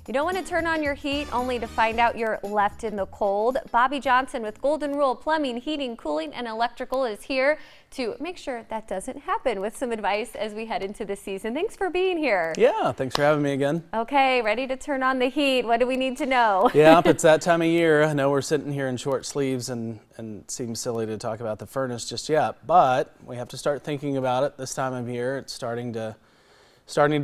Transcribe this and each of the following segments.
You don't want to turn on your heat only to find out you're left in the cold. Bobby Johnson with Golden Rule Plumbing, Heating, Cooling, and Electrical is here to make sure that doesn't happen with some advice as we head into the season. Thanks for being here. Yeah, thanks for having me again. Okay, ready to turn on the heat. What do we need to know? Yeah, it's that time of year. I know we're sitting here in short sleeves and it seems silly to talk about the furnace just yet, but we have to start thinking about it this time of year. It's starting to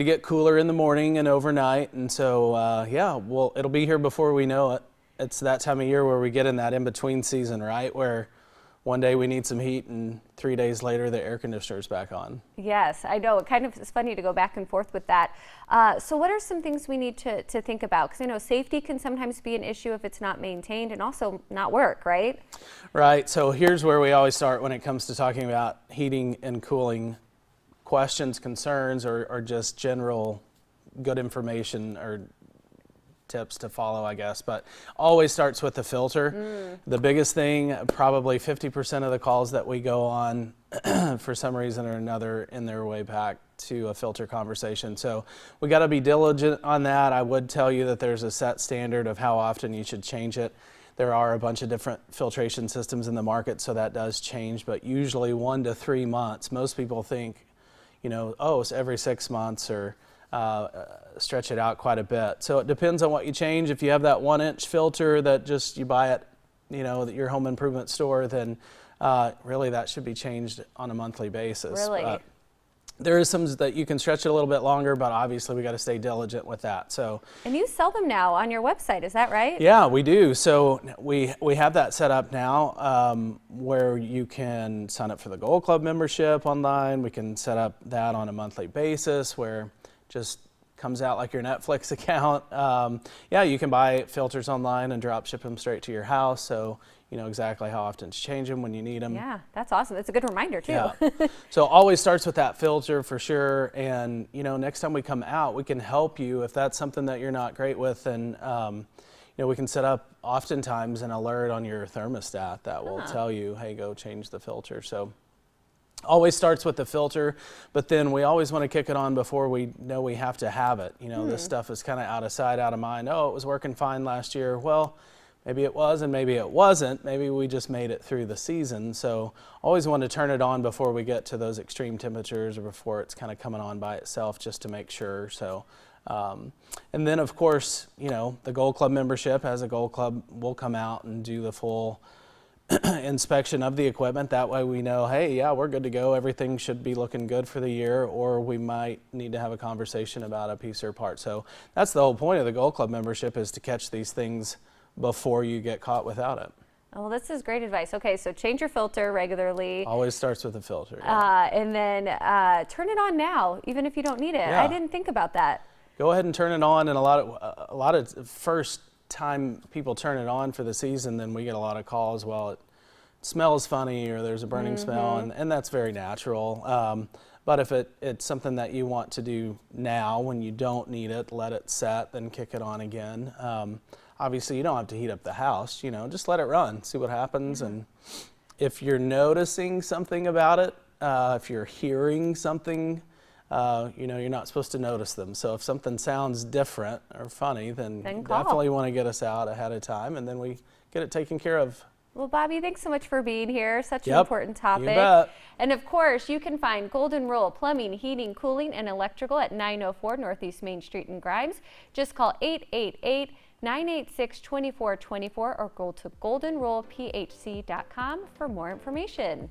get cooler in the morning and overnight, and so yeah, well, it'll be here before we know it. It's that time of year where we get in that in-between season, right, where one day we need some heat and 3 days later the air conditioner's back on. Yes, I know. It kind of is funny to go back and forth with that. So what are some things we need to think about? Because I know safety can sometimes be an issue if it's not maintained and also not work, right? Right, so here's where we always start when it comes to talking about heating and cooling questions, concerns, or just general good information or tips to follow, I guess, but always starts with the filter. The biggest thing, probably 50% of the calls that we go on for some reason or another in their way back to a filter conversation. So we got to be diligent on that. I would tell you that there's a set standard of how often you should change it. There are a bunch of different filtration systems in the market, so that does change, but usually 1 to 3 months. Most people think, you know, oh, it's every 6 months, or stretch it out quite a bit. So it depends on what you change. If you have that 1-inch filter that just you buy at, you know, your home improvement store, then really that should be changed on a monthly basis. Really? But there is some that you can stretch it a little bit longer, but obviously we got to stay diligent with that. So. And you sell them now on your website, is that right? Yeah, we do. So we have that set up now where you can sign up for the Gold Club membership online. We can set up that on a monthly basis where it just comes out like your Netflix account. Yeah, you can buy filters online and drop ship them straight to your house. So you know exactly how often to change them when you need them. Yeah, that's awesome. That's a good reminder too. Yeah. So always starts with that filter for sure. And you know, next time we come out, we can help you if that's something that you're not great with. And you know, we can set up oftentimes an alert on your thermostat that will tell you, hey, go change the filter. So always starts with the filter, but then we always want to kick it on before we know we have to have it. You know, this stuff is kind of out of sight, out of mind. Oh, it was working fine last year. Well, maybe it was and maybe it wasn't. Maybe we just made it through the season. So always want to turn it on before we get to those extreme temperatures or before it's kind of coming on by itself, just to make sure. So and then of course, you know, the Gold Club membership, as a Gold Club, will come out and do the full inspection of the equipment. That way we know, hey, yeah, we're good to go. Everything should be looking good for the year, or we might need to have a conversation about a piece or part. So that's the whole point of the Gold Club membership, is to catch these things before you get caught without it. Well, this is great advice. Okay, so change your filter regularly. Always starts with the filter. Yeah. And then turn it on now, even if you don't need it. Yeah. I didn't think about that. Go ahead and turn it on, and a lot of first time people turn it on for the season, then we get a lot of calls, well, it smells funny or there's a burning smell, and that's very natural. But if it's something that you want to do now when you don't need it, let it set, then kick it on again. Obviously you don't have to heat up the house, you know, just let it run, see what happens. And if you're noticing something about it, if you're hearing something, you know, you're not supposed to notice them. So if something sounds different or funny, then definitely want to get us out ahead of time, and then we get it taken care of. Well, Bobby, thanks so much for being here. Such an important topic. You bet. And of course, you can find Golden Rule Plumbing, Heating, Cooling, and Electrical at 904 Northeast Main Street in Grimes. Just call 888-986-2424 or go to goldenrulephc.com for more information.